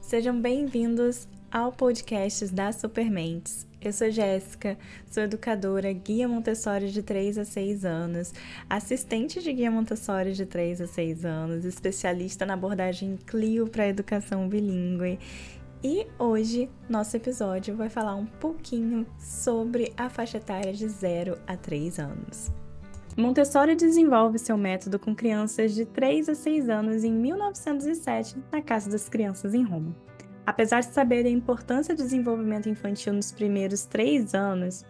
Sejam bem-vindos ao podcast da Supermentes. Eu sou Jéssica, sou educadora, guia Montessori de 3 a 6 anos, assistente de guia Montessori de 3 a 6 anos, especialista na abordagem Clio para educação bilíngue. E hoje, nosso episódio vai falar um pouquinho sobre a faixa etária de 0 a 3 anos. Montessori desenvolve seu método com crianças de 3 a 6 anos em 1907 na Casa das Crianças em Roma. Apesar de saber a importância do desenvolvimento infantil nos primeiros 3 anos,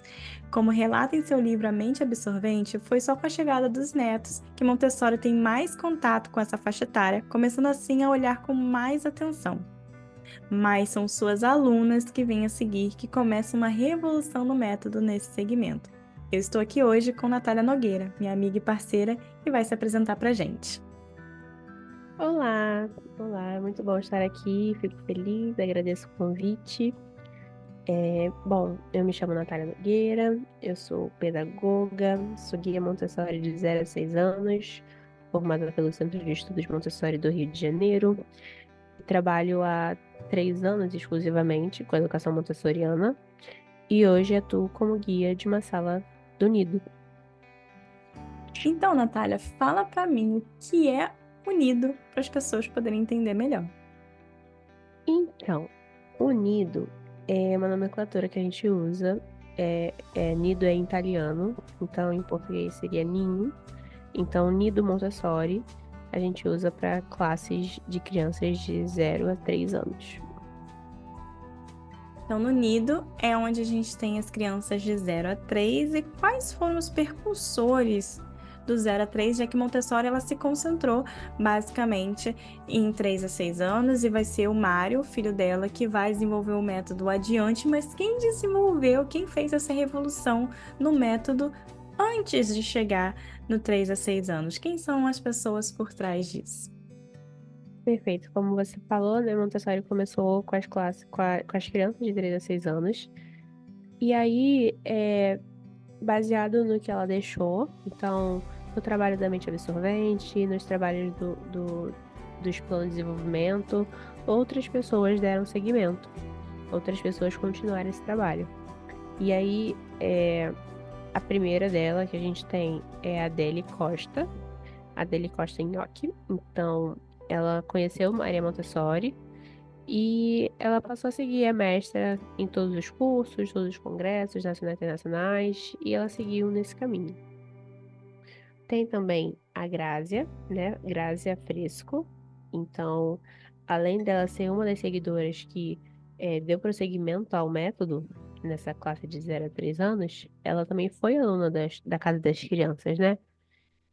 como relata em seu livro A Mente Absorvente, foi só com a chegada dos netos que Montessori tem mais contato com essa faixa etária, começando assim a olhar com mais atenção. Mas são suas alunas que vêm a seguir que começa uma revolução no método nesse segmento. Eu estou aqui hoje com Natália Nogueira, minha amiga e parceira, que vai se apresentar pra gente. Olá, olá, é muito bom estar aqui, fico feliz, agradeço o convite. Bom, eu me chamo Natália Nogueira, eu sou pedagoga, sou guia Montessori de 0 a 6 anos, formada pelo Centro de Estudos Montessori do Rio de Janeiro. Trabalho há 3 anos exclusivamente com a educação montessoriana e hoje atuo como guia de uma sala do Nido. Então, Natália, fala pra mim o que é unido para as pessoas poderem entender melhor. Então, o nido é uma nomenclatura que a gente usa. Nido é em italiano, então em português seria ninho. Então, nido Montessori a gente usa para classes de crianças de 0 a 3 anos. Então, no nido é onde a gente tem as crianças de 0 a 3 e quais foram os percursores do 0 a 3, já que Montessori ela se concentrou basicamente em 3 a 6 anos e vai ser o Mário, filho dela, que vai desenvolver o método adiante, mas quem desenvolveu, quem fez essa revolução no método antes de chegar no 3 a 6 anos? Quem são as pessoas por trás disso? Perfeito. Como você falou, né, Montessori começou com as classes, com as crianças de 3 a 6 anos. E aí, baseado no que ela deixou, então, no trabalho da mente absorvente, nos trabalhos dos planos de desenvolvimento, outras pessoas deram seguimento, outras pessoas continuaram esse trabalho. E aí, a primeira dela que a gente tem é a Adele Costa Gnocchi. Então, ela conheceu Maria Montessori e ela passou a seguir a mestra em todos os cursos, todos os congressos nacionais e internacionais, e ela seguiu nesse caminho. Tem também a Grácia, né? Grácia Fresco. Então, além dela ser uma das seguidoras que deu prosseguimento ao método nessa classe de 0 a 3 anos, ela também foi aluna da Casa das Crianças, né?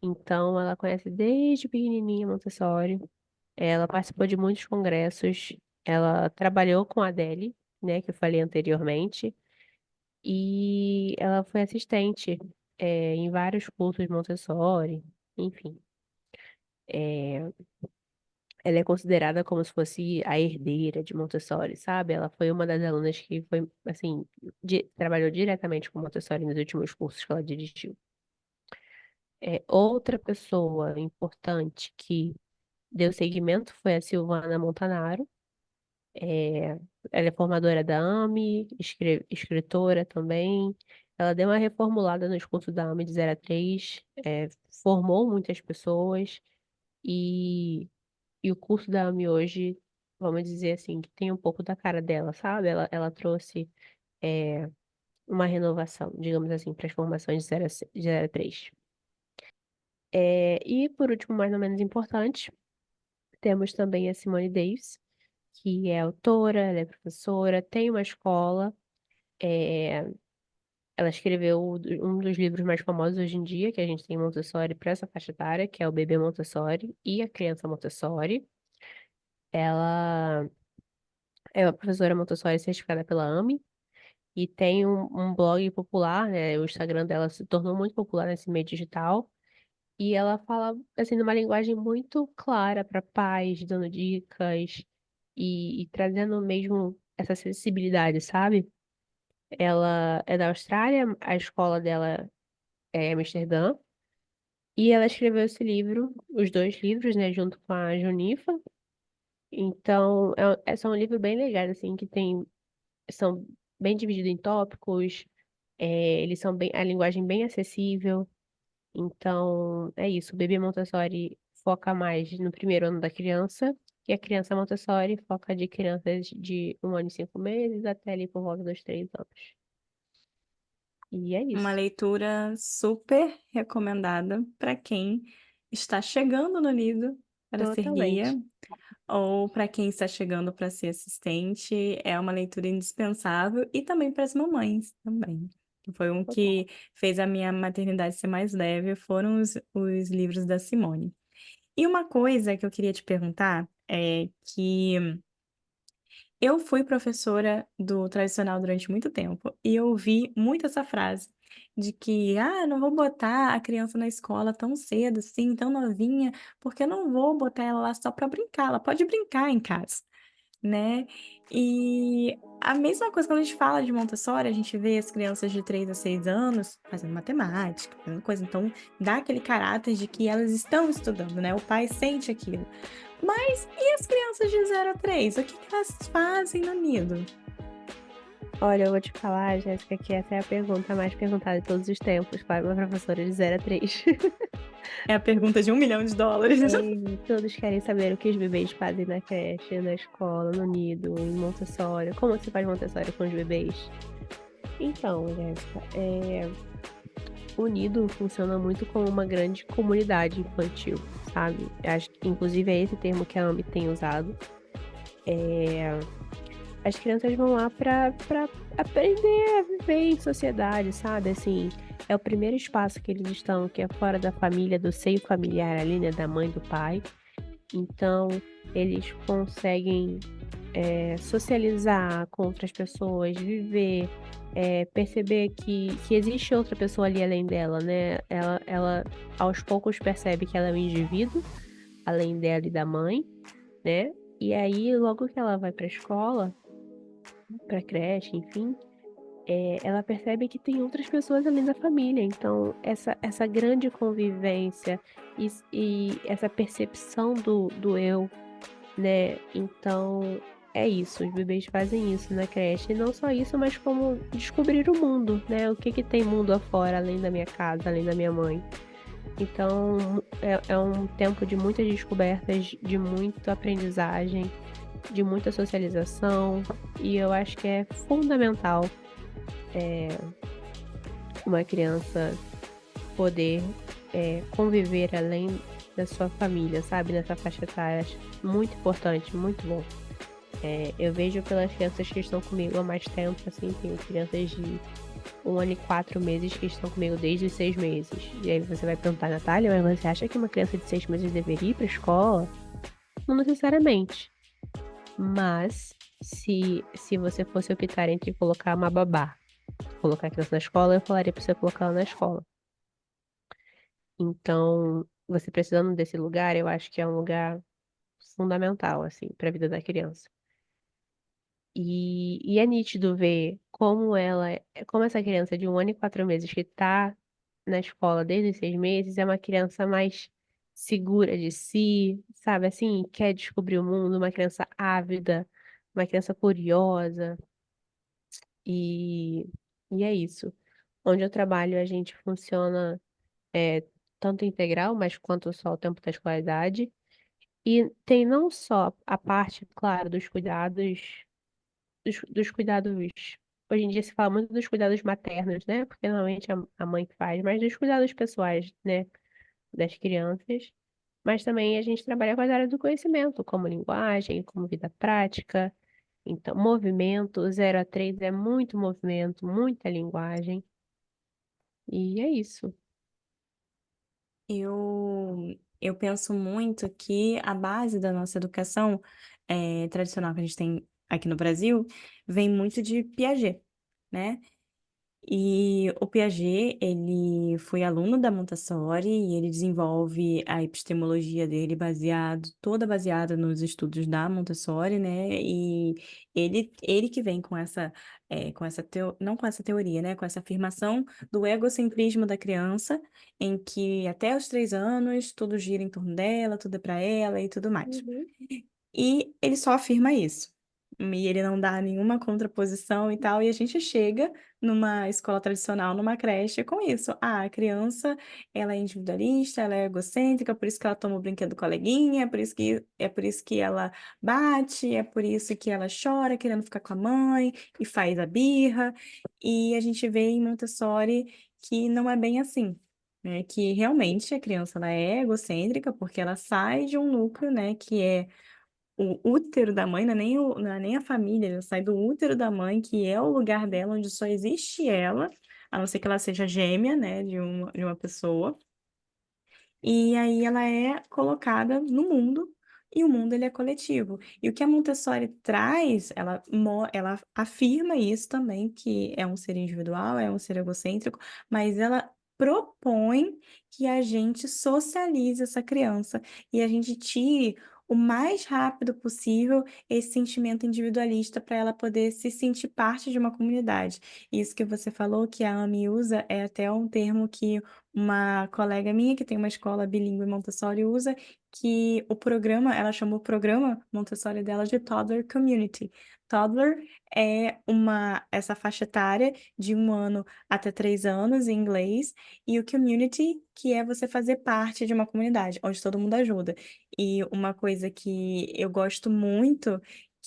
Então, ela conhece desde pequenininha Montessori. Ela participou de muitos congressos. Ela trabalhou com a Adele, né, que eu falei anteriormente. E ela foi assistente, em vários cursos Montessori. Enfim, é, ela é considerada como se fosse a herdeira de Montessori, sabe? Ela foi uma das alunas que foi, assim, trabalhou diretamente com Montessori nos últimos cursos que ela dirigiu. Outra pessoa importante que deu seguimento foi a Silvana Montanaro. É, ela é formadora da AME, escritora também. Ela deu uma reformulada nos cursos da AME de 0 a 3, formou muitas pessoas e, e o curso da AME hoje, vamos dizer assim, que tem um pouco da cara dela, sabe? Ela trouxe é, uma renovação, digamos assim, para as formações de 0 a 3. E por último, mais ou menos importante, temos também a Simone Davis, que é autora, ela é professora, tem uma escola. é, Ela escreveu um dos livros mais famosos hoje em dia, que a gente tem Montessori para essa faixa etária, que é o Bebê Montessori e a Criança Montessori. Ela é uma professora Montessori certificada pela AME e tem um blog popular, né? O Instagram dela se tornou muito popular nesse meio digital. E ela fala, assim, numa linguagem muito clara para pais, dando dicas e trazendo mesmo essa sensibilidade, sabe? Ela é da Austrália, a escola dela é em Amsterdã, e ela escreveu esse livro, os dois livros, né, junto com a Junifa, Então, são livros bem legais, assim, são bem divididos em tópicos, eles são bem, a linguagem bem acessível. Então, é isso. O bebê Montessori foca mais no primeiro ano da criança, e a criança Montessori foca de crianças de 1 ano e 5 meses até ali por volta dos 3 anos. E é Uma isso. leitura super recomendada para quem está chegando no nido para ser guia Totalmente. ou para quem está chegando para ser assistente. É uma leitura indispensável e também para as mamães também. Que foi um Total. que fez a minha maternidade ser mais leve, foram os livros da Simone. E uma coisa que eu queria te perguntar é que eu fui professora do tradicional durante muito tempo e eu ouvi muito essa frase de que, não vou botar a criança na escola tão cedo, assim, tão novinha, porque eu não vou botar ela lá só para brincar, ela pode brincar em casa, né? E a mesma coisa quando a gente fala de Montessori, a gente vê as crianças de 3 a 6 anos fazendo matemática, fazendo coisa, então dá aquele caráter de que elas estão estudando, né? O pai sente aquilo. Mas e as crianças de 0 a 3? O que que elas fazem no nido? Olha, eu vou te falar, Jéssica, que essa é a pergunta mais perguntada de todos os tempos para uma professora de 0 a 3. É a pergunta de US$ 1 milhão. Todos querem saber o que os bebês fazem na creche, na escola, no nido, em Montessori. Como você faz Montessori com os bebês? Então, Jéssica, o nido funciona muito como uma grande comunidade infantil, sabe? Acho que, inclusive, é esse termo que a AMB tem usado. As crianças vão lá para aprender a viver em sociedade, sabe? Assim, é o primeiro espaço que eles estão, que é fora da família, do seio familiar ali, né? Da mãe, do pai. Então, eles conseguem socializar com outras pessoas, viver, perceber que existe outra pessoa ali além dela, né? Ela aos poucos percebe que ela é um indivíduo, além dela e da mãe, né? E aí, logo que ela vai para a escola, para creche, enfim, ela percebe que tem outras pessoas além da família. Então, essa grande convivência e essa percepção do eu, né? Então, é isso, os bebês fazem isso na creche. E não só isso, mas como descobrir o mundo, né? O que que tem mundo afora, além da minha casa, além da minha mãe. Então, é um tempo de muitas descobertas, de muita aprendizagem, de muita socialização. E eu acho que é fundamental uma criança poder conviver além da sua família, sabe? Nessa faixa etária. Acho muito importante, muito bom. Eu vejo pelas crianças que estão comigo há mais tempo, assim, tenho crianças de 1 ano e 4 meses que estão comigo desde os 6 meses. E aí você vai perguntar, Natália, mas você acha que uma criança de 6 meses deveria ir para a escola? Não necessariamente. Mas se você fosse optar entre colocar uma babá, colocar a criança na escola, eu falaria para você colocar ela na escola. Então, você precisando desse lugar, eu acho que é um lugar fundamental, assim, para a vida da criança. E é nítido ver como essa criança de 1 ano e 4 meses que tá na escola desde os 6 meses é uma criança mais segura de si, sabe, assim, quer descobrir o mundo, uma criança ávida, uma criança curiosa, e, e é isso. Onde eu trabalho, a gente funciona tanto integral, mas quanto só o tempo da escolaridade. E tem não só a parte, claro, dos cuidados. Hoje em dia se fala muito dos cuidados maternos, né? Porque normalmente a mãe que faz, mas dos cuidados pessoais, né? Das crianças. Mas também a gente trabalha com as áreas do conhecimento, como linguagem, como vida prática. Então, movimento, 0 a 3 é muito movimento, muita linguagem. E é isso. Eu penso muito que a base da nossa educação tradicional que a gente tem aqui no Brasil vem muito de Piaget, né? E o Piaget, ele foi aluno da Montessori e ele desenvolve a epistemologia dele toda baseada nos estudos da Montessori, né? E ele que vem não com essa teoria, né? Com essa afirmação do egocentrismo da criança, em que até os 3 anos tudo gira em torno dela, tudo é para ela e tudo mais. Uhum. E ele só afirma isso. E ele não dá nenhuma contraposição e tal. E a gente chega numa escola tradicional, numa creche, com isso. Ah, a criança, ela é individualista, ela é egocêntrica, por isso que ela toma o brinquedo do coleguinha, é por isso que ela bate, é por isso que ela chora querendo ficar com a mãe e faz a birra. E a gente vê em Montessori que não é bem assim. Né, que realmente a criança ela é egocêntrica porque ela sai de um núcleo, né, que é o útero da mãe, não é nem a família, ela sai do útero da mãe, que é o lugar dela, onde só existe ela, a não ser que ela seja gêmea, né, de uma pessoa. E aí ela é colocada no mundo, e o mundo ele é coletivo. E o que a Montessori traz, ela afirma isso também, que é um ser individual, é um ser egocêntrico, mas ela propõe que a gente socialize essa criança e a gente tire o mais rápido possível esse sentimento individualista para ela poder se sentir parte de uma comunidade. Isso que você falou, que a AMI usa, é até um termo que uma colega minha que tem uma escola bilíngue Montessori usa, que o programa, ela chamou o programa Montessori dela de Toddler Community. Toddler é essa faixa etária de 1 ano até 3 anos em inglês, e o community, que é você fazer parte de uma comunidade, onde todo mundo ajuda. E uma coisa que eu gosto muito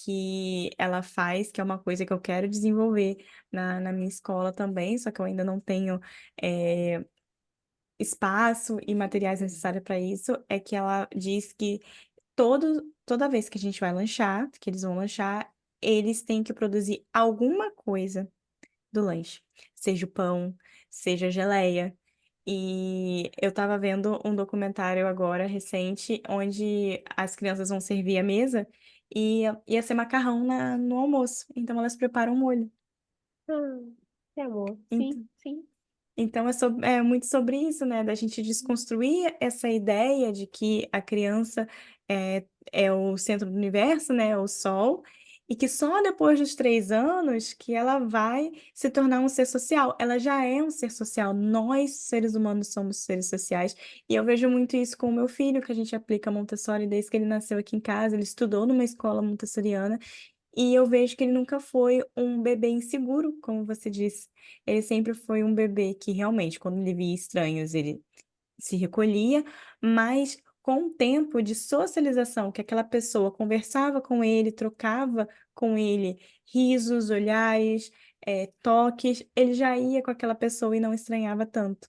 que ela faz, que é uma coisa que eu quero desenvolver na minha escola também, só que eu ainda não tenho espaço e materiais necessários para isso, é que ela diz que toda vez que a gente vai lanchar, que eles vão lanchar, eles têm que produzir alguma coisa do lanche, seja o pão, seja a geleia. E eu tava vendo um documentário agora recente, onde as crianças vão servir a mesa e ia ser macarrão no almoço. Então elas preparam um molho. Ah, que amor. Sim, Então, sim. Então, é muito sobre isso, né? Da gente desconstruir essa ideia de que a criança é o centro do universo, né? É o sol, e que só depois dos 3 anos que ela vai se tornar um ser social. Ela já é um ser social. Nós, seres humanos, somos seres sociais. E eu vejo muito isso com o meu filho, que a gente aplica Montessori desde que ele nasceu aqui em casa. Ele estudou numa escola montessoriana. E eu vejo que ele nunca foi um bebê inseguro, como você disse. Ele sempre foi um bebê que realmente, quando ele via estranhos, ele se recolhia, mas com o tempo de socialização, que aquela pessoa conversava com ele, trocava com ele risos, olhares, toques, ele já ia com aquela pessoa e não estranhava tanto.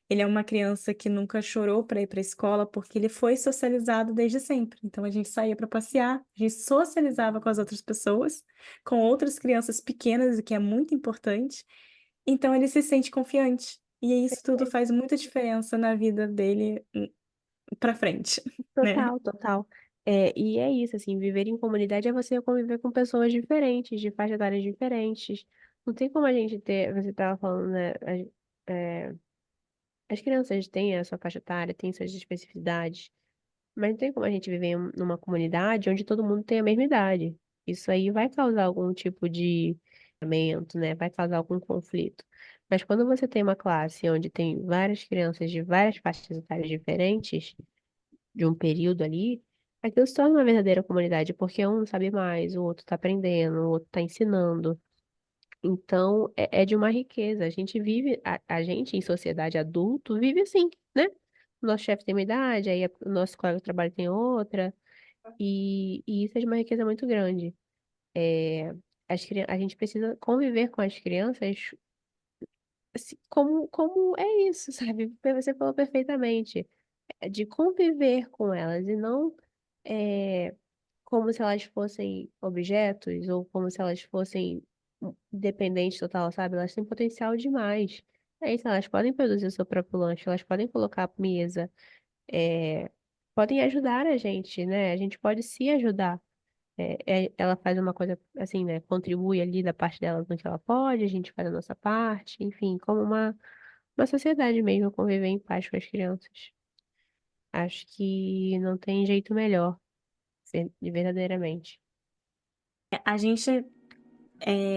Ele é uma criança que nunca chorou para ir para a escola porque ele foi socializado desde sempre. Então a gente saía para passear, a gente socializava com as outras pessoas, com outras crianças pequenas, o que é muito importante. Então ele se sente confiante. E isso tudo faz muita diferença na vida dele pra frente, né? Total, total. É, e é isso, assim, viver em comunidade é você conviver com pessoas diferentes, de faixa etárias diferentes. Não tem como a gente ter, você estava falando, né? É, as crianças têm a sua faixa etária, têm suas especificidades, mas não tem como a gente viver numa comunidade onde todo mundo tem a mesma idade. Isso aí vai causar algum tipo de lamento, né? Vai causar algum conflito. Mas quando você tem uma classe onde tem várias crianças de várias faixas etárias diferentes, de um período ali, aquilo se torna uma verdadeira comunidade, porque um sabe mais, o outro está aprendendo, o outro está ensinando. Então, é de uma riqueza. A gente vive, a gente em sociedade adulto vive assim, né? O nosso chefe tem uma idade, aí o nosso colega de trabalho tem outra, e isso é de uma riqueza muito grande. É, a gente precisa conviver com as crianças assim, como é isso, sabe? Você falou perfeitamente. É de conviver com elas e não é, como se elas fossem objetos ou como se elas fossem dependentes total, sabe? Elas têm potencial demais. É isso, elas podem produzir o seu próprio lanche, elas podem colocar a mesa, é, podem ajudar a gente, né? A gente pode se ajudar. Ela faz uma coisa assim, né? Contribui ali da parte dela no que ela pode, a gente faz a nossa parte, enfim, como uma sociedade mesmo, conviver em paz com as crianças. Acho que não tem jeito melhor, verdadeiramente. A gente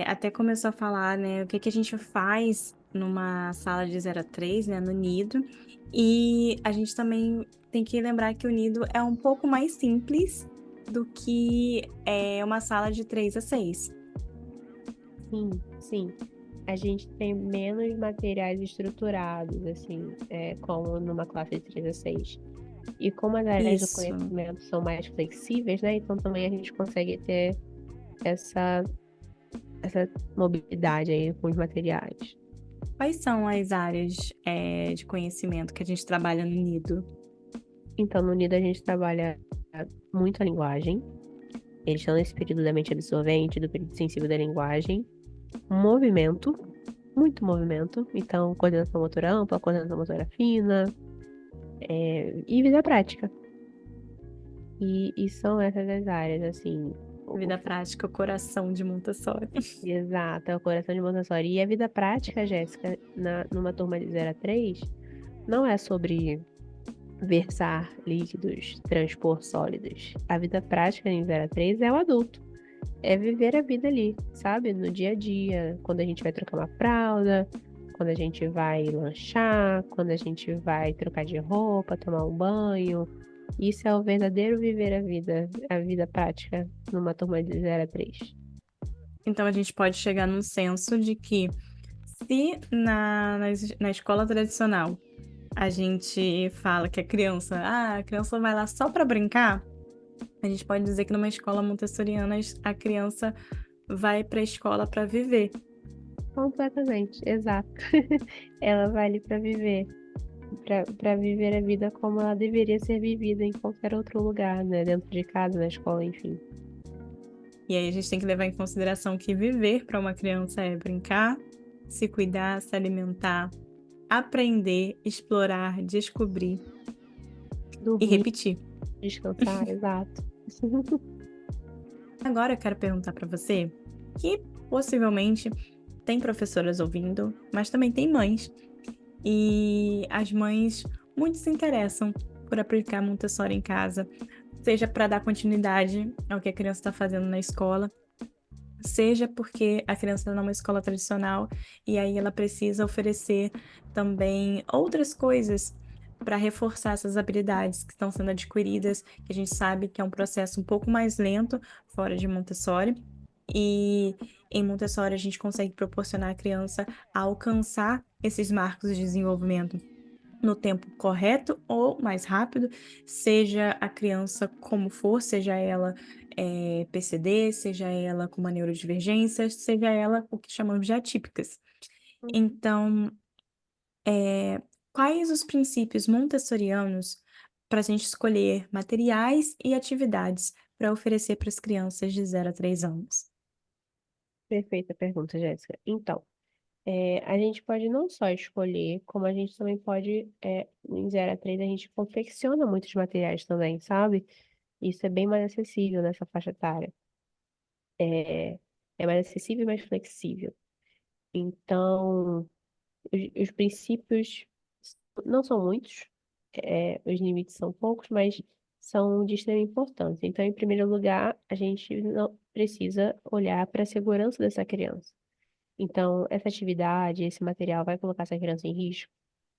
até começou a falar, né, o que que a gente faz numa sala de 0 a 3, né, no nido. E a gente também tem que lembrar que o nido é um pouco mais simples do que uma sala de 3 a 6. Sim, sim. A gente tem menos materiais estruturados, assim, como numa classe de 3 a 6. E como as áreas do Isso. conhecimento são mais flexíveis, né? Então também a gente consegue ter essa, essa mobilidade aí com os materiais. Quais são as áreas de conhecimento que a gente trabalha no Nido? Então, no Unido a gente trabalha muito a linguagem. Eles estão nesse período da mente absorvente, do período sensível da linguagem. Movimento, muito movimento. Então, coordenação motora ampla, coordenação motora fina, e vida prática. E são essas as áreas, assim. Vida prática, o coração de Montessori. Exato, é o coração de Montessori. E a vida prática, Jéssica, numa turma de 0 a 3, não é sobre versar líquidos, transpor sólidos. A vida prática em 0 a 3 é o adulto. É viver a vida ali, sabe? No dia a dia, quando a gente vai trocar uma fralda, quando a gente vai lanchar, quando a gente vai trocar de roupa, tomar um banho. Isso é o verdadeiro viver a vida prática numa turma de 0 a 3. Então a gente pode chegar num senso de que se na escola tradicional a gente fala que a criança vai lá só para brincar, a gente pode dizer que numa escola montessoriana a criança vai para a escola para viver. Completamente, exato. Ela vai ali para viver, para viver a vida como ela deveria ser vivida em qualquer outro lugar, né? Dentro de casa, na escola, enfim. E aí a gente tem que levar em consideração que viver para uma criança é brincar, se cuidar, se alimentar, aprender, explorar, descobrir e Dormir, repetir. descansar, exato. Agora eu quero perguntar para você que possivelmente tem professoras ouvindo, mas também tem mães. E as mães muito se interessam por aplicar Montessori em casa, seja para dar continuidade ao que a criança está fazendo na escola, seja porque a criança está numa escola tradicional e aí ela precisa oferecer também outras coisas para reforçar essas habilidades que estão sendo adquiridas, que a gente sabe que é um processo um pouco mais lento fora de Montessori. E em Montessori a gente consegue proporcionar à criança a alcançar esses marcos de desenvolvimento no tempo correto ou mais rápido, seja a criança como for, seja ela PCD, seja ela com uma neurodivergência, seja ela o que chamamos de atípicas. Então, quais os princípios montessorianos para a gente escolher materiais e atividades para oferecer para as crianças de 0 a 3 anos? Perfeita pergunta, Jéssica. Então, a gente pode não só escolher, como a gente também pode, em 0 a 3, a gente confecciona muitos materiais também, sabe? Isso é bem mais acessível nessa faixa etária. É, é mais acessível e mais flexível. Então, os princípios não são muitos, os limites são poucos, mas são de extrema importância. Então, em primeiro lugar, a gente não precisa olhar para a segurança dessa criança. Então, essa atividade, esse material vai colocar essa criança em risco?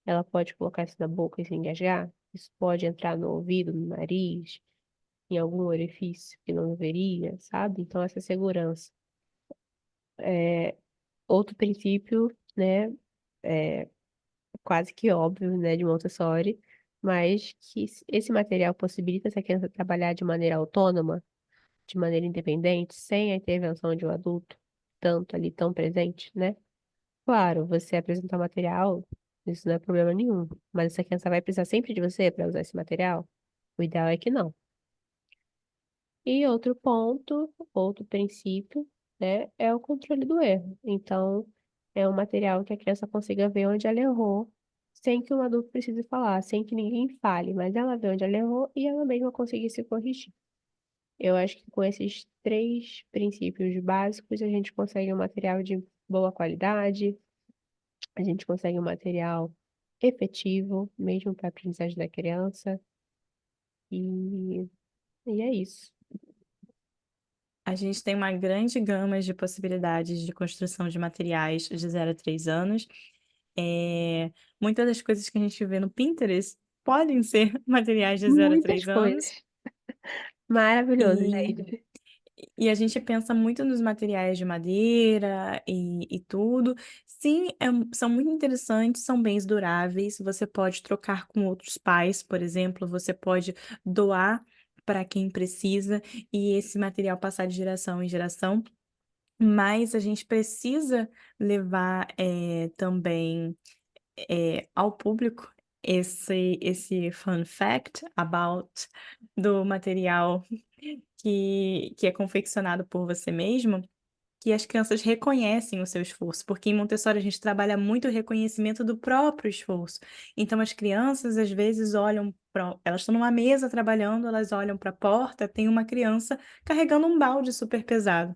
Ela pode colocar isso na boca e se engasgar? Isso pode entrar no ouvido, no nariz, em algum orifício que não deveria, sabe? Então, essa segurança. É, outro princípio, né, é quase que óbvio, né, de Montessori, mas que esse material possibilita essa criança trabalhar de maneira autônoma, de maneira independente, sem a intervenção de um adulto, tanto ali tão presente, né? Claro, você apresentar material, isso não é problema nenhum, mas essa criança vai precisar sempre de você para usar esse material? O ideal é que não. E outro ponto, outro princípio, né, é o controle do erro. Então, é um material que a criança consiga ver onde ela errou, sem que um adulto precise falar, sem que ninguém fale, mas ela vê onde ela errou e ela mesma conseguir se corrigir. Eu acho que com esses três princípios básicos, a gente consegue um material de boa qualidade, a gente consegue um material efetivo, mesmo para a aprendizagem da criança, e, e é isso. A gente tem uma grande gama de possibilidades de construção de materiais de 0 a 3 anos. Muitas das coisas que a gente vê no Pinterest podem ser materiais de 0 a Muitas 3 anos. coisas. Maravilhoso, E gente. E a gente pensa muito nos materiais de madeira e tudo. Sim, são muito interessantes, são bens duráveis. Você pode trocar com outros pais, por exemplo, você pode doar para quem precisa e esse material passar de geração em geração. Mas a gente precisa levar também ao público esse fun fact about do material que é confeccionado por você mesmo, que as crianças reconhecem o seu esforço, porque em Montessori a gente trabalha muito o reconhecimento do próprio esforço. Então as crianças às vezes olham para, elas estão numa mesa trabalhando, elas olham para a porta, tem uma criança carregando um balde super pesado.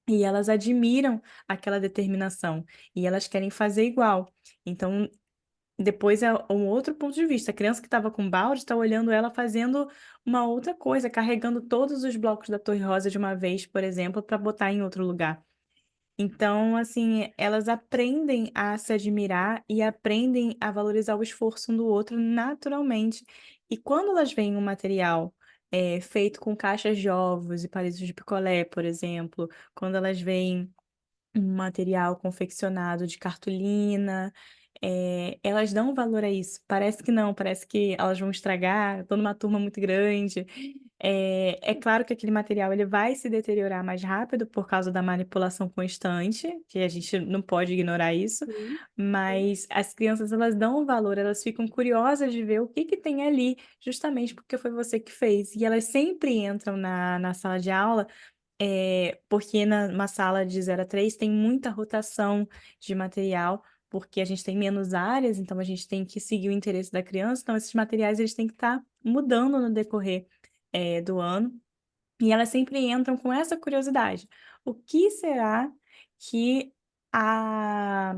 E elas admiram aquela determinação e elas querem fazer igual. Então, depois é um outro ponto de vista. A criança que estava com balde está olhando ela fazendo uma outra coisa, carregando todos os blocos da Torre Rosa de uma vez, por exemplo, para botar em outro lugar. Então, assim, elas aprendem a se admirar e aprendem a valorizar o esforço um do outro naturalmente. E quando elas veem um material feito com caixas de ovos e palitos de picolé, por exemplo, quando elas veem um material confeccionado de cartolina, elas dão valor a isso. Parece que não, parece que elas vão estragar, estou numa turma muito grande. É claro que aquele material ele vai se deteriorar mais rápido por causa da manipulação constante, que a gente não pode ignorar isso, Sim. mas as crianças elas dão valor, elas ficam curiosas de ver o que que tem ali, justamente porque foi você que fez. E elas sempre entram na sala de aula porque numa sala de 0 a 3 tem muita rotação de material, porque a gente tem menos áreas, então a gente tem que seguir o interesse da criança, então esses materiais eles têm que estar mudando no decorrer do ano, e elas sempre entram com essa curiosidade. O que será que a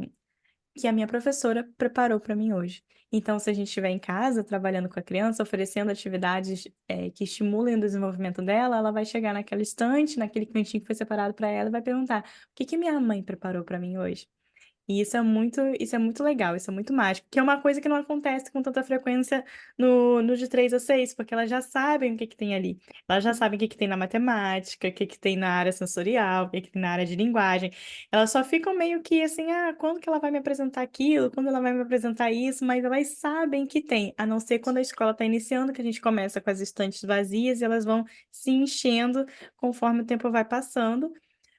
que a minha professora preparou para mim hoje. Então, se a gente estiver em casa trabalhando com a criança, oferecendo atividades que estimulem o desenvolvimento dela, ela vai chegar naquela estante, naquele cantinho que foi separado para ela, e vai perguntar: o que que minha mãe preparou para mim hoje? E isso é muito legal, isso é muito mágico, que é uma coisa que não acontece com tanta frequência no de 3 a 6 porque elas já sabem o que que tem ali. Elas já sabem o que que tem na matemática, o que que tem na área sensorial, o que que tem na área de linguagem. Elas só ficam meio que assim, quando que ela vai me apresentar aquilo? Quando ela vai me apresentar isso? Mas elas sabem que tem, a não ser quando a escola está iniciando, que a gente começa com as estantes vazias e elas vão se enchendo conforme o tempo vai passando.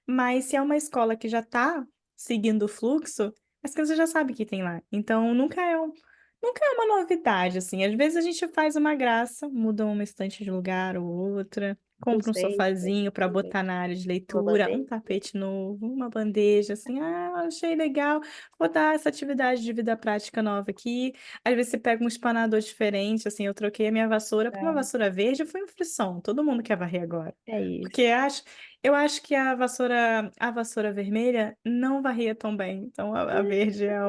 Mas se é uma escola que já está seguindo o fluxo, as crianças já sabem que tem lá. Então, nunca é uma novidade, assim. Às vezes a gente faz uma graça, muda uma estante de lugar ou outra, Um compra um centro, sofazinho para botar na área de uma leitura, um bandeja. tapete novo, uma bandeja, assim, achei legal, vou dar essa atividade de vida prática nova aqui. Às vezes você pega um espanador diferente, assim, eu troquei a minha vassoura por uma vassoura verde, foi um frisson, todo mundo quer varrer agora. É Porque isso. eu acho que a vassoura vermelha não varria tão bem. Então a verde é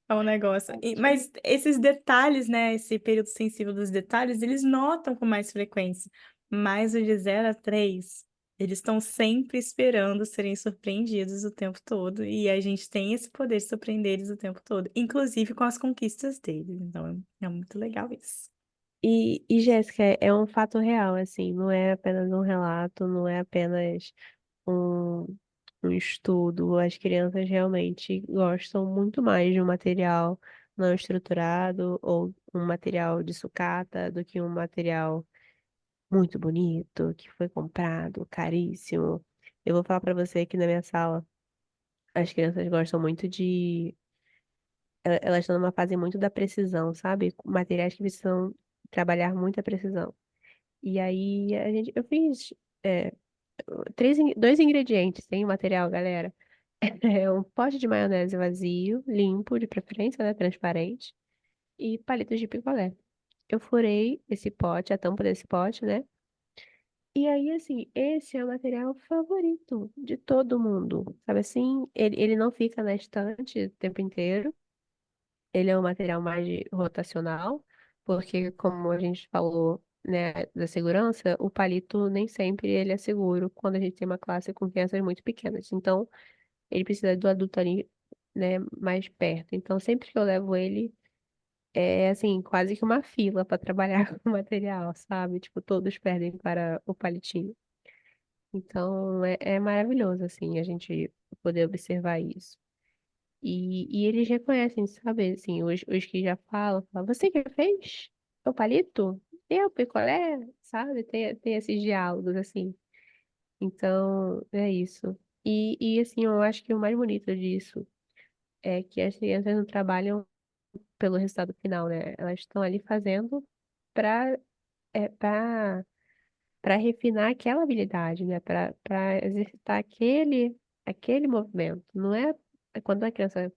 o negócio. Ótimo. Mas esses detalhes, né? Esse período sensível dos detalhes, eles notam com mais frequência. Mas os de 0 a 3, eles estão sempre esperando serem surpreendidos o tempo todo. E a gente tem esse poder de surpreender eles o tempo todo, inclusive com as conquistas deles. Então é muito legal isso. Jéssica, é um fato real, assim, não é apenas um relato, não é apenas um, um estudo. As crianças realmente gostam muito mais de um material não estruturado ou um material de sucata do que um material muito bonito, que foi comprado, caríssimo. Eu vou falar pra você que na minha sala, as crianças gostam muito de. Elas estão numa fase muito da precisão, sabe? Materiais que precisam trabalhar muita precisão. E aí eu fiz é, 2 ingredientes em material, galera. É um pote de maionese vazio, limpo, de preferência, né? Transparente, e palitos de picolé. Eu furei esse pote, a tampa desse pote, né? E aí, assim, esse é o material favorito de todo mundo. Sabe assim? Ele não fica na estante o tempo inteiro. Ele é um material mais rotacional, porque como a gente falou, né, da segurança, o palito nem sempre ele é seguro quando a gente tem uma classe com crianças muito pequenas. Então, ele precisa do adulto ali, né, mais perto. Então, sempre que eu levo ele, é assim, quase que uma fila para trabalhar com o material, sabe? Tipo, todos perdem para o palitinho. Então, é maravilhoso, assim, a gente poder observar isso. E eles reconhecem, sabe? Assim, os que já falam, você que fez? O palito? Eu, picolé? Sabe? Tem esses diálogos, assim. Então, é isso. Assim, eu acho que o mais bonito disso é que as crianças não trabalham pelo resultado final, né? Elas estão ali fazendo para para refinar aquela habilidade, né? Para exercitar aquele movimento. Não é quando a criança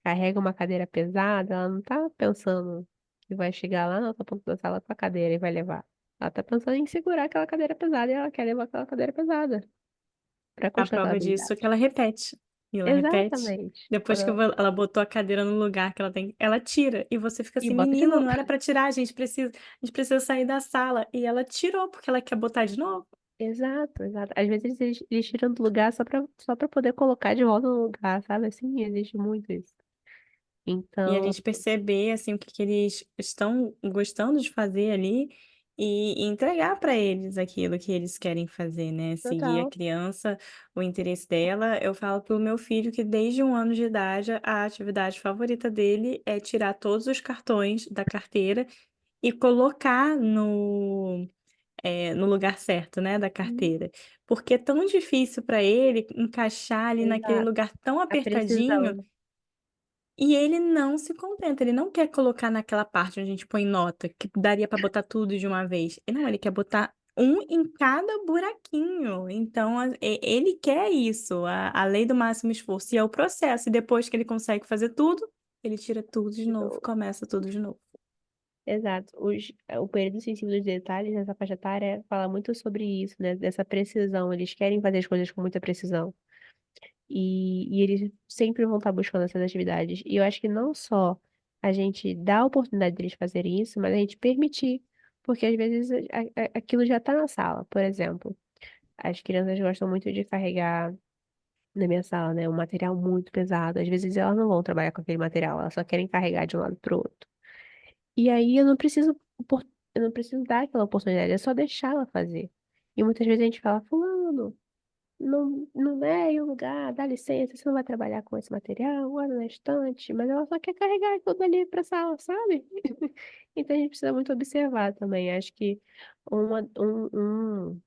carrega uma cadeira pesada, ela não tá pensando que vai chegar lá na outra ponta da sala com a cadeira e vai levar. Ela tá pensando em segurar aquela cadeira pesada e ela quer levar aquela cadeira pesada para A construir aquela prova disso é habilidade. que ela repete. E ela repete. Exatamente. Depois que ela botou a cadeira no lugar que ela tem, ela tira. E você fica E assim, bota de menina, novo. não era pra tirar, a gente precisa sair da sala. E ela tirou porque ela quer botar de novo. Exato, exato. Às vezes eles tiram do lugar só pra poder colocar de volta no lugar, sabe? Assim, existe muito isso. E a Então, gente perceber assim o que, que eles estão gostando de fazer ali e entregar para eles aquilo que eles querem fazer, né? Seguir a total. criança, o interesse dela. Eu falo pro meu filho que desde 1 ano de idade a atividade favorita dele é tirar todos os cartões da carteira e colocar no lugar certo, né, da Hum, carteira. Porque é tão difícil para ele encaixar ali naquele Exato. lugar tão A apertadinho. precisão. E ele não se contenta, ele não quer colocar naquela parte onde a gente põe nota, que daria para botar tudo de uma vez. E não, ele quer botar um em cada buraquinho. Então, ele quer isso, a lei do máximo esforço. E é o processo. E depois que ele consegue fazer tudo, ele tira tudo de novo, começa tudo de novo. Exato. O período sensível dos detalhes nessa faixa etária fala muito sobre isso, né? Dessa precisão. Eles querem fazer as coisas com muita precisão. E eles sempre vão estar buscando essas atividades. E eu acho que não só a gente dá a oportunidade deles fazerem isso, mas a gente permitir. Porque às vezes aquilo já está na sala. Por exemplo, as crianças gostam muito de carregar na minha sala, né? Um material muito pesado. Às vezes elas não vão trabalhar com aquele material, elas só querem carregar de um lado para o outro. E aí eu não preciso dar aquela oportunidade, é só deixar ela fazer. E muitas vezes a gente fala, fulano, não é aí o lugar, dá licença, você não vai trabalhar com esse material, guarda na estante, mas ela só quer carregar aquilo dali pra sala, sabe? Então a gente precisa muito observar também. Acho que uma, um, um-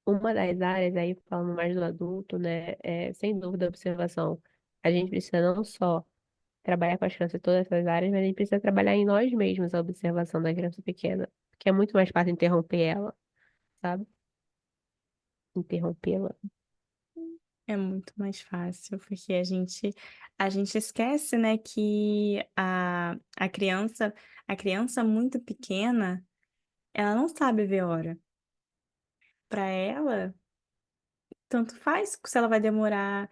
uma das áreas aí, falando mais do adulto, né, é sem dúvida a observação. A gente precisa não só trabalhar com as crianças em todas essas áreas, mas a gente precisa trabalhar em nós mesmos a observação da criança pequena, porque é muito mais fácil interromper ela, sabe? Interrompê-la. É muito mais fácil, porque a gente esquece, né, que a criança muito pequena, ela não sabe ver hora. Para ela, tanto faz se ela vai demorar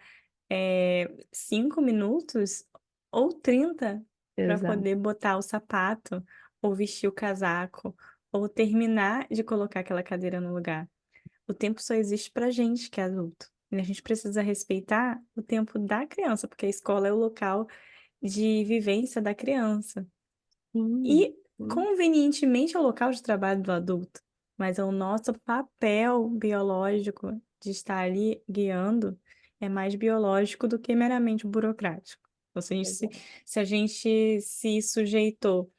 5 minutos ou 30 para Exato. poder botar o sapato, ou vestir o casaco, ou terminar de colocar aquela cadeira no lugar. O tempo só existe para gente que é adulto. E a gente precisa respeitar o tempo da criança, porque a escola é o local de vivência da criança. Sim. E, Sim. convenientemente, é o local de trabalho do adulto. Mas é o nosso papel biológico de estar ali guiando é mais biológico do que meramente burocrático. Então, Exato. se a gente se sujeitou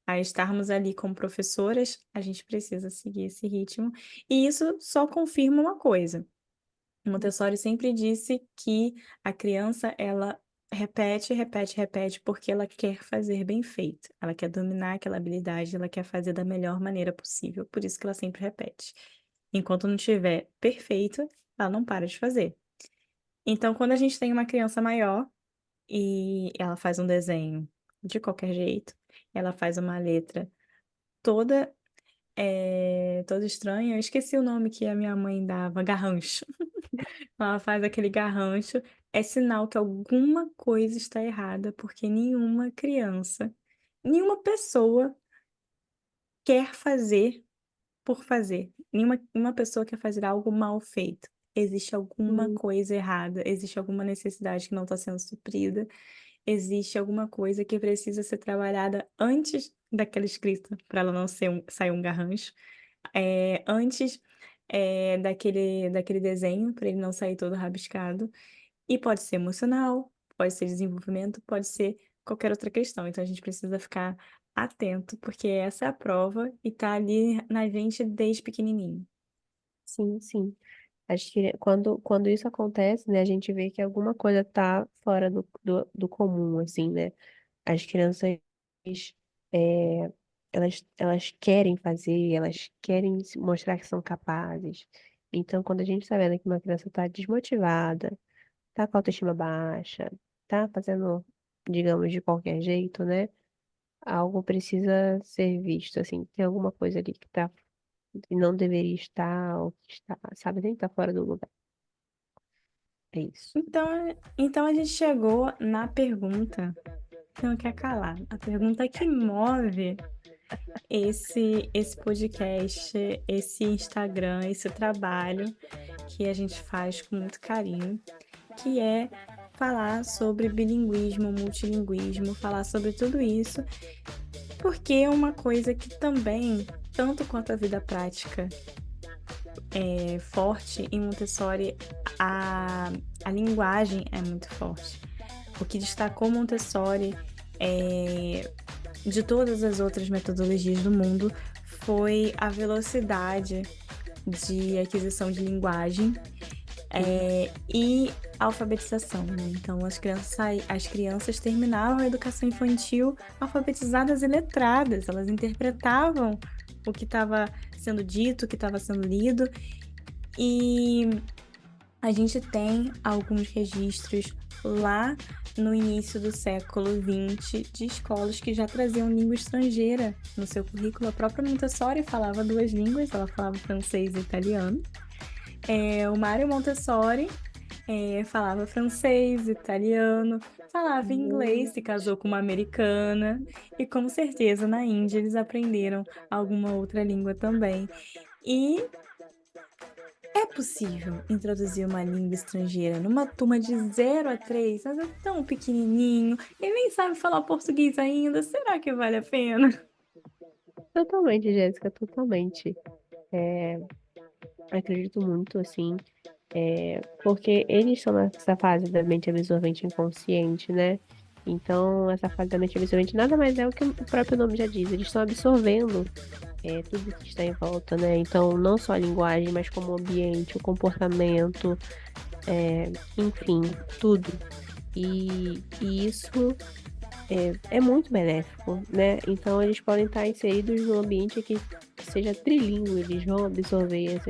a estarmos ali como professoras, a gente precisa seguir esse ritmo. E isso só confirma uma coisa. Montessori sempre disse que a criança, ela repete, repete, repete, porque ela quer fazer bem feito. Ela quer dominar aquela habilidade, ela quer fazer da melhor maneira possível. Por isso que ela sempre repete. Enquanto não estiver perfeito, ela não para de fazer. Então, quando a gente tem uma criança maior e ela faz um desenho de qualquer jeito, ela faz uma letra toda, toda estranha, eu esqueci o nome que a minha mãe dava, garrancho. Ela faz aquele garrancho, é sinal que alguma coisa está errada, porque nenhuma criança, nenhuma pessoa quer fazer por fazer. Nenhuma pessoa quer fazer algo mal feito. Existe alguma Sim. coisa errada, existe alguma necessidade que não está sendo suprida. existe alguma coisa que precisa ser trabalhada antes daquela escrita, para ela não sair um garrancho, antes daquele desenho, para ele não sair todo rabiscado. E pode ser emocional, pode ser desenvolvimento, pode ser qualquer outra questão. Então a gente precisa ficar atento, porque essa é a prova e tá ali na gente desde pequenininho. Sim, sim. Acho que quando isso acontece, né, a gente vê que alguma coisa tá fora do comum, assim, né? As crianças, é, elas querem fazer, elas querem se mostrar que são capazes. Então, quando a gente tá vendo que uma criança tá desmotivada, tá com a autoestima baixa, tá fazendo, digamos, de qualquer jeito, né? Algo precisa ser visto, assim, tem alguma coisa ali que tá, que não deveria estar, ou que está, sabe, nem tá fora do lugar. É isso. Então a gente chegou na pergunta que não quer calar. A pergunta que move esse podcast, esse Instagram, esse trabalho que a gente faz com muito carinho, que é falar sobre bilinguismo, multilinguismo, falar sobre tudo isso, porque é uma coisa que também, tanto quanto a vida prática é forte em Montessori, a linguagem é muito forte. O que destacou Montessori de todas as outras metodologias do mundo foi a velocidade de aquisição de linguagem Sim. e alfabetização, né? Então, as crianças terminavam a educação infantil alfabetizadas e letradas, elas interpretavam o que estava sendo dito, o que estava sendo lido, e a gente tem alguns registros lá no início do século XX de escolas que já traziam língua estrangeira no seu currículo. A própria Montessori falava duas línguas, ela falava francês e italiano. O Mário Montessori falava francês, italiano, falava inglês, se casou com uma americana, e com certeza na Índia eles aprenderam alguma outra língua também. E é possível introduzir uma língua estrangeira numa turma de 0 a 3, mas é tão pequenininho, ele nem sabe falar português ainda, será que vale a pena? Totalmente, Jéssica, totalmente. É, acredito muito, assim, porque eles estão nessa fase da mente absorvente inconsciente, né? Então, essa fase da mente absorvente nada mais é o que o próprio nome já diz, eles estão absorvendo tudo que está em volta, né? Então, não só a linguagem, mas como o ambiente, o comportamento, enfim, tudo. E isso é muito benéfico, né? Então, eles podem estar inseridos num ambiente que seja trilíngue, eles vão absorver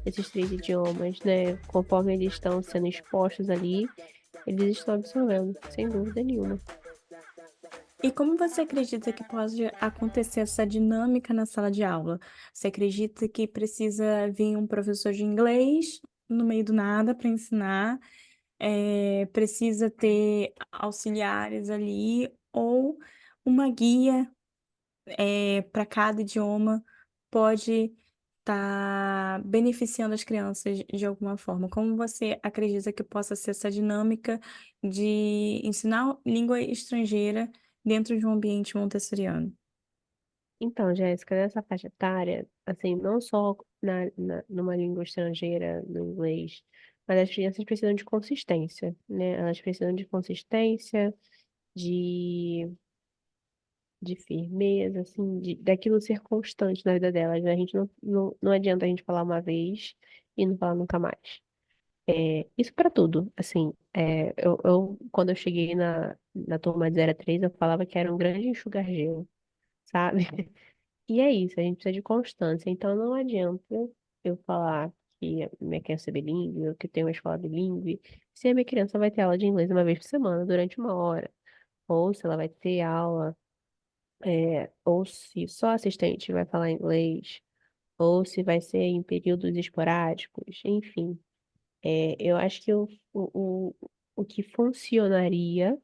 esses três idiomas, né? Conforme eles estão sendo expostos ali, eles estão absorvendo, sem dúvida nenhuma. E como você acredita que pode acontecer essa dinâmica na sala de aula? Você acredita que precisa vir um professor de inglês no meio do nada para ensinar? Precisa ter auxiliares ali ou uma guia para cada idioma pode estar beneficiando as crianças de alguma forma? Como você acredita que possa ser essa dinâmica de ensinar língua estrangeira dentro de um ambiente montessoriano? Então, Jéssica, nessa faixa etária, assim, não só numa língua estrangeira, no inglês, mas as crianças precisam de consistência, né? Elas precisam de consistência, de, de firmeza, assim, daquilo ser constante na vida delas, né? A gente não adianta a gente falar uma vez e não falar nunca mais. Isso para tudo, assim, quando eu cheguei na turma de 0 a 3, eu falava que era um grande enxugar gelo, sabe? E é isso, a gente precisa de constância. Então não adianta eu falar que a minha criança é bilíngue, ou que tem uma escola bilíngue, se a minha criança vai ter aula de inglês uma vez por semana, durante 1 hora, ou se ela vai ter aula, ou se só a assistente vai falar inglês, ou se vai ser em períodos esporádicos, enfim. Eu acho que o que funcionaria,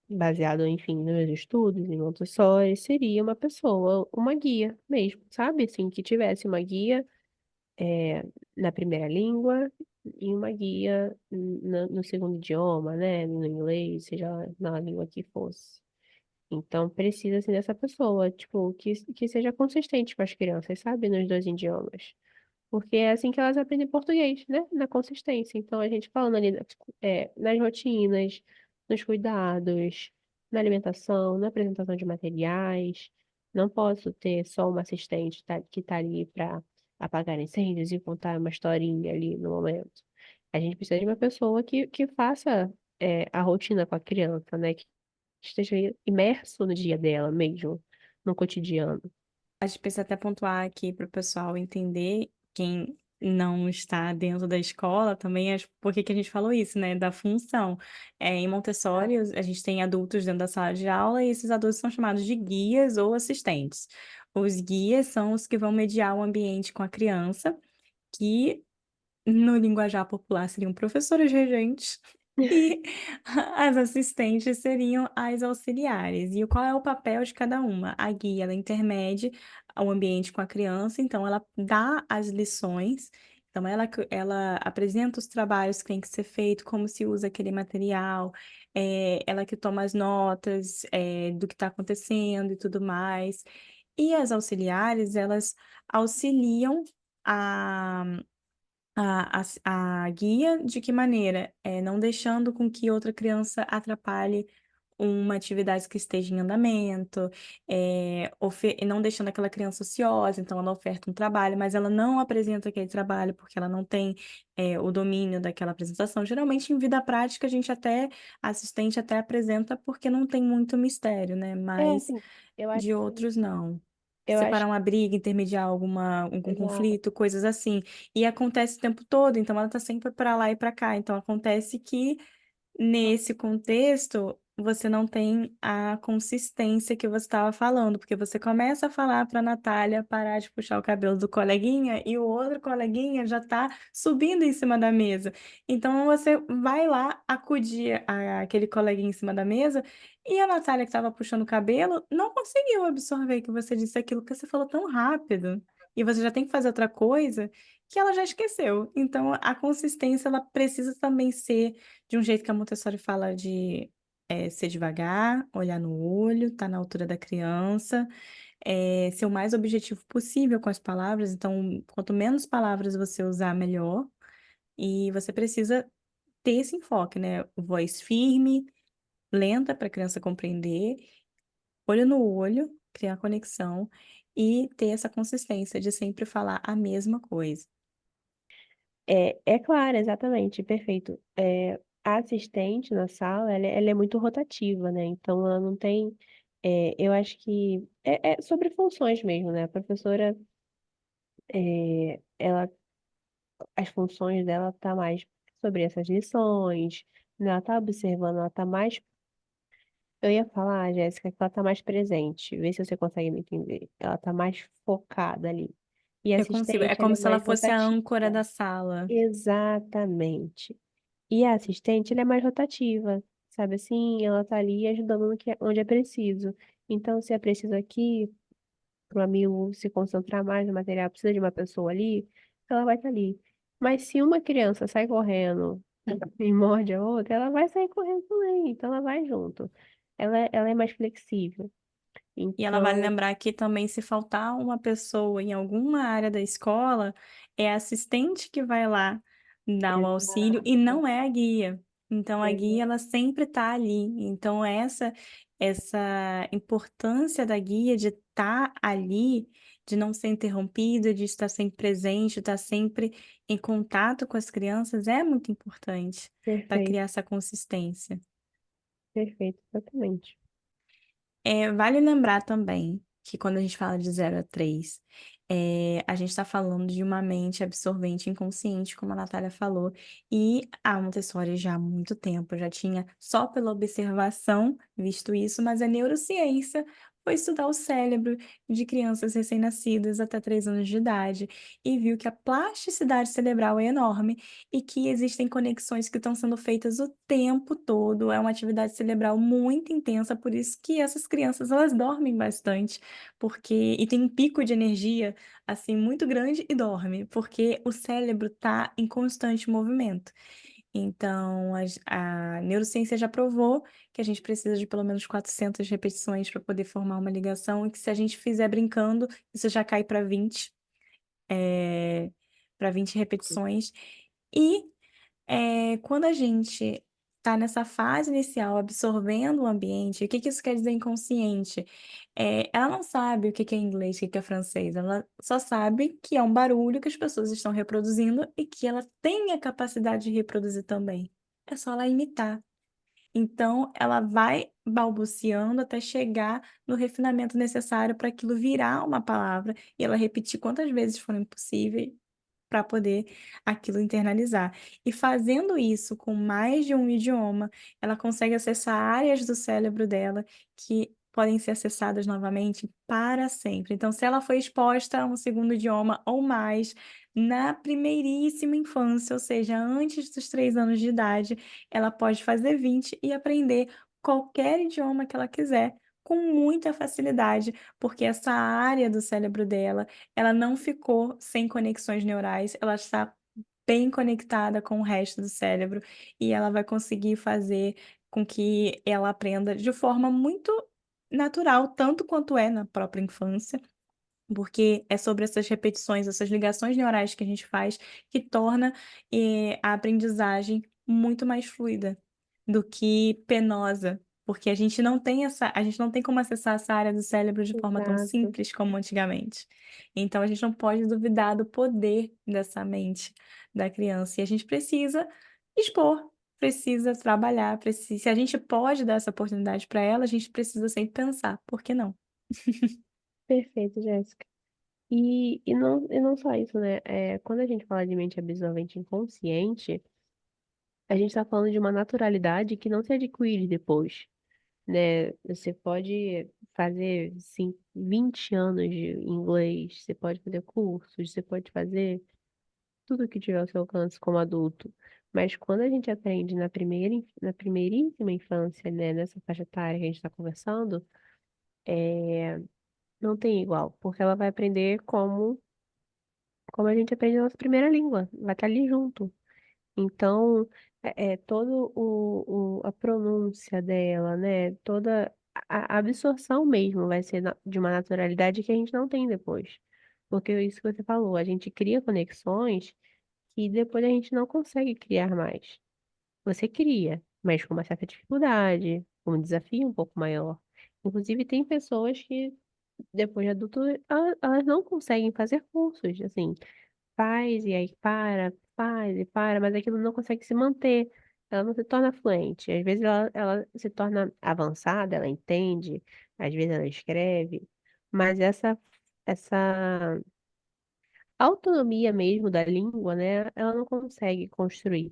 baseado, enfim, nos meus estudos em Montessori, seria uma pessoa, uma guia mesmo, sabe? Assim, que tivesse uma guia na primeira língua, em uma guia no segundo idioma, né? No inglês, seja lá na língua que fosse. Então, precisa, assim, dessa pessoa, tipo, que seja consistente com as crianças, sabe? Nos dois idiomas. Porque é assim que elas aprendem português, né? Na consistência. Então, a gente falando ali, nas rotinas, nos cuidados, na alimentação, na apresentação de materiais. Não posso ter só uma assistente que tá ali para apagar incêndios e contar uma historinha ali no momento. A gente precisa de uma pessoa que faça, a rotina com a criança, né? Que esteja imerso no dia dela mesmo, no cotidiano. A gente precisa até pontuar aqui para o pessoal entender, quem não está dentro da escola também, por que que a gente falou isso, né? Da função. Em Montessori, a gente tem adultos dentro da sala de aula e esses adultos são chamados de guias ou assistentes. Os guias são os que vão mediar o ambiente com a criança, que no linguajar popular seriam professores regentes e as assistentes seriam as auxiliares. E qual é o papel de cada uma? A guia, ela intermede o ambiente com a criança, então ela dá as lições, então ela apresenta os trabalhos que tem que ser feito, como se usa aquele material, ela que toma as notas, do que está acontecendo e tudo mais. E as auxiliares, elas auxiliam a a guia de que maneira? Não deixando com que outra criança atrapalhe uma atividade que esteja em andamento, não deixando aquela criança ociosa, então ela oferta um trabalho, mas ela não apresenta aquele trabalho porque ela não tem, o domínio daquela apresentação. Geralmente, em vida prática, a assistente até apresenta porque não tem muito mistério, né? É, Mas assim, eu acho de que, outros não. eu Separar acho uma briga, intermediar algum exato. conflito, coisas assim. E acontece o tempo todo, então ela tá sempre para lá e para cá. Então acontece que nesse contexto você não tem a consistência que você estava falando, porque você começa a falar para a Natália parar de puxar o cabelo do coleguinha e o outro coleguinha já está subindo em cima da mesa. Então você vai lá acudir aquele coleguinha em cima da mesa e a Natália que estava puxando o cabelo não conseguiu absorver que você disse aquilo porque você falou tão rápido. E você já tem que fazer outra coisa que ela já esqueceu. Então, a consistência, ela precisa também ser de um jeito que a Montessori fala de ser devagar, olhar no olho, estar na altura da criança, ser o mais objetivo possível com as palavras. Então, quanto menos palavras você usar, melhor. E você precisa ter esse enfoque, né? Voz firme, lenta para a criança compreender, olho no olho, criar conexão e ter essa consistência de sempre falar a mesma coisa. É claro, exatamente, perfeito. A assistente na sala, ela é muito rotativa, né? Então, ela não tem. Eu acho que é sobre funções mesmo, né? A professora, as funções dela tá mais sobre essas lições, né? Ela tá observando, ela tá mais. Eu ia falar, Jéssica, que ela tá mais presente. Vê se você consegue me entender. Ela tá mais focada ali. E a Eu consigo. É assistente, ela como é se ela mais fosse a rotativa. âncora da sala. Exatamente. E a assistente, ela é mais rotativa, sabe assim? Ela tá ali ajudando onde é preciso. Então, se é preciso aqui, para o amigo se concentrar mais no material, precisa de uma pessoa ali, ela vai estar ali. Mas se uma criança sai correndo e morde a outra, ela vai sair correndo também. Então, ela vai junto. Ela é mais flexível. E ela vale Então, lembrar que também, se faltar uma pessoa em alguma área da escola, é a assistente que vai lá dar o auxílio e exato, não é a guia. Então, a guia, exato. ela sempre está ali. Então, essa importância da guia de estar ali, de não ser interrompida, de estar sempre presente, estar sempre em contato com as crianças, é muito importante para Perfeito, criar essa consistência. perfeito, exatamente. Vale lembrar também que quando a gente fala de 0 a 3, a gente está falando de uma mente absorvente inconsciente, como a Natália falou, e a Montessori já há muito tempo já tinha, só pela observação, visto isso, mas a neurociência foi estudar o cérebro de crianças recém-nascidas até 3 anos de idade e viu que a plasticidade cerebral é enorme e que existem conexões que estão sendo feitas o tempo todo. É uma atividade cerebral muito intensa, por isso que essas crianças elas dormem bastante, porque e tem um pico de energia assim muito grande e dorme, porque o cérebro está em constante movimento. Então, a neurociência já provou que a gente precisa de pelo menos 400 repetições para poder formar uma ligação, e que se a gente fizer brincando, isso já cai para 20 repetições. E quando a gente está nessa fase inicial, absorvendo o ambiente, o que que isso quer dizer inconsciente? Ela não sabe o que que é inglês, o que que é francês, ela só sabe que é um barulho que as pessoas estão reproduzindo e que ela tem a capacidade de reproduzir também. É só ela imitar. Então, ela vai balbuciando até chegar no refinamento necessário para aquilo virar uma palavra e ela repetir quantas vezes forem possíveis para poder aquilo internalizar. E fazendo isso com mais de um idioma, ela consegue acessar áreas do cérebro dela que podem ser acessadas novamente para sempre. Então, se ela foi exposta a um segundo idioma ou mais na primeiríssima infância, ou seja, antes dos 3 anos de idade, ela pode fazer 20 e aprender qualquer idioma que ela quiser. Com muita facilidade, porque essa área do cérebro dela ela não ficou sem conexões neurais, ela está bem conectada com o resto do cérebro e ela vai conseguir fazer com que ela aprenda de forma muito natural, tanto quanto é na própria infância, porque é sobre essas repetições, essas ligações neurais que a gente faz, que torna, a aprendizagem muito mais fluida do que penosa, porque a gente não tem como acessar essa área do cérebro de forma tão Exato. simples como antigamente. Então a gente não pode duvidar do poder dessa mente da criança, e a gente precisa expor, precisa trabalhar, precisa, se a gente pode dar essa oportunidade para ela, a gente precisa sempre pensar, por que não? Perfeito, Jéssica. E não só isso, né? Quando a gente fala de mente absorvente inconsciente, a gente está falando de uma naturalidade que não se adquire depois, né? Você pode fazer, sim, 20 anos de inglês, você pode fazer cursos, você pode fazer tudo que tiver ao seu alcance como adulto. Mas quando a gente aprende na primeiríssima infância, né, nessa faixa etária que a gente está conversando, não tem igual, porque ela vai aprender como a gente aprende a nossa primeira língua, vai estar ali junto. Então, todo a pronúncia dela, né? Toda a absorção mesmo vai ser de uma naturalidade que a gente não tem depois. Porque é isso que você falou, a gente cria conexões que depois a gente não consegue criar mais. Você cria, mas com uma certa dificuldade, com um desafio um pouco maior. Inclusive, tem pessoas que, depois de adulto, elas não conseguem fazer cursos, assim faz e aí para, faz e para, mas aquilo não consegue se manter. Ela não se torna fluente. Às vezes ela se torna avançada, ela entende, às vezes ela escreve, mas essa autonomia mesmo da língua, né, ela não consegue construir,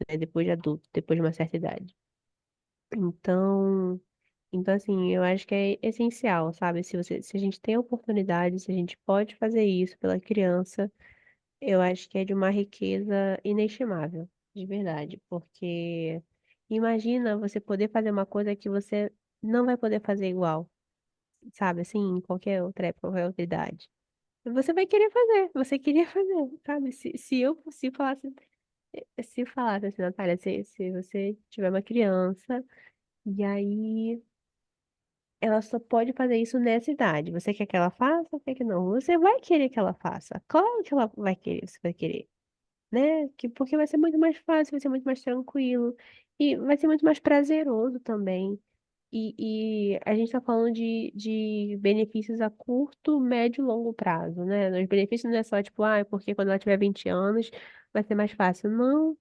né, depois de adulto, depois de uma certa idade. Então, então assim, eu acho que é essencial, sabe? Se a gente tem a oportunidade, se a gente pode fazer isso pela criança, eu acho que é de uma riqueza inestimável, de verdade, porque imagina você poder fazer uma coisa que você não vai poder fazer igual, sabe? Assim, em qualquer outra época, qualquer outra idade. Você vai querer fazer, você queria fazer, sabe? Se falasse assim, Natália, se você tiver uma criança e aí ela só pode fazer isso nessa idade, você quer que ela faça ou quer que não? Você vai querer que ela faça. Claro que ela vai querer, você vai querer, né? Porque vai ser muito mais fácil, vai ser muito mais tranquilo e vai ser muito mais prazeroso também. E a gente está falando de benefícios a curto, médio e longo prazo, né? Os benefícios não é só tipo, porque quando ela tiver 20 anos vai ser mais fácil. Não,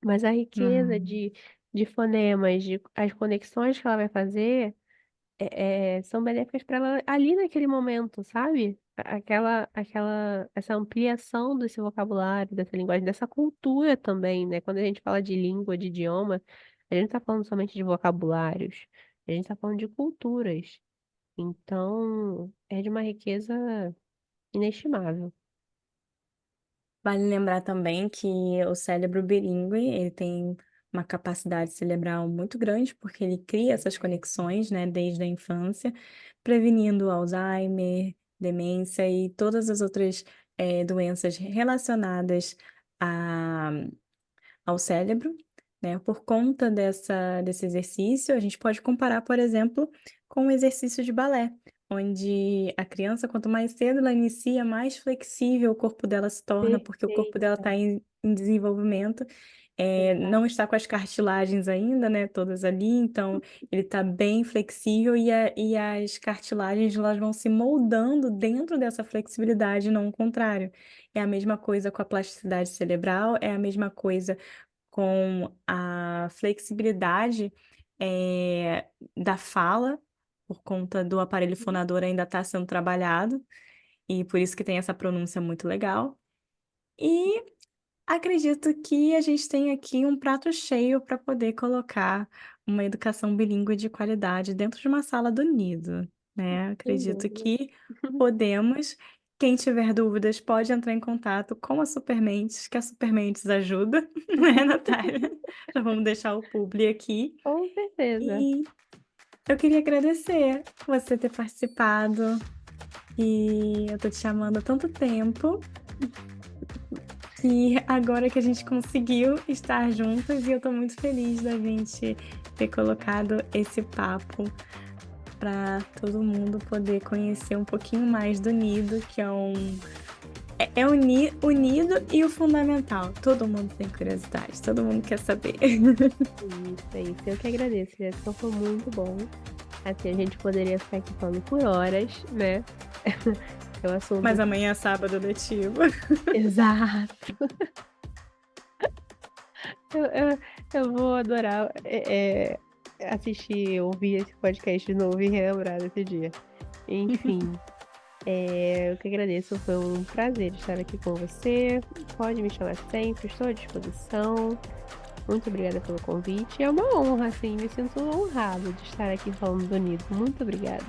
mas a riqueza Uhum. de fonemas, as conexões que ela vai fazer são benéficas para ela ali naquele momento, sabe? Essa ampliação desse vocabulário, dessa linguagem, dessa cultura também, né? Quando a gente fala de língua, de idioma, a gente não está falando somente de vocabulários, a gente está falando de culturas. Então, é de uma riqueza inestimável. Vale lembrar também que o cérebro bilíngue, ele tem uma capacidade cerebral muito grande, porque ele cria essas conexões, né, desde a infância, prevenindo Alzheimer, demência e todas as outras, doenças relacionadas a ao cérebro, né? Por conta desse exercício, a gente pode comparar, por exemplo, com o exercício de balé, onde a criança, quanto mais cedo ela inicia, mais flexível o corpo dela se torna, porque o corpo dela Perfeita, está em desenvolvimento, exato. não está com as cartilagens ainda, né, todas ali, então ele está bem flexível e as cartilagens elas vão se moldando dentro dessa flexibilidade, não o contrário. É a mesma coisa com a plasticidade cerebral, é a mesma coisa com a flexibilidade, da fala, por conta do aparelho fonador ainda estar sendo trabalhado, e por isso que tem essa pronúncia muito legal. E acredito que a gente tem aqui um prato cheio para poder colocar uma educação bilíngue de qualidade dentro de uma sala do nido, né. Sem Acredito dúvida. que podemos. Quem tiver dúvidas pode entrar em contato com a Supermentes, que a Supermentes ajuda, né, Natália? Já vamos deixar o publi aqui. Com certeza. E eu queria agradecer você ter participado, e eu tô te chamando há tanto tempo. E agora que a gente conseguiu estar juntas, e eu tô muito feliz da gente ter colocado esse papo para todo mundo poder conhecer um pouquinho mais do nido, que é o nido e o fundamental. Todo mundo tem curiosidade, todo mundo quer saber. Isso, é isso. Eu que agradeço, Jéssica. Foi muito bom. Assim, a gente poderia ficar aqui falando por horas, né? É um assunto. Mas amanhã é sábado letivo. Exato. Eu vou adorar assistir, ouvir esse podcast de novo e relembrar desse dia. Enfim, eu que agradeço. Foi um prazer estar aqui com você. Pode me chamar sempre, estou à disposição. Muito obrigada pelo convite. É uma honra, assim, me sinto honrada de estar aqui falando do Nido. Muito obrigada.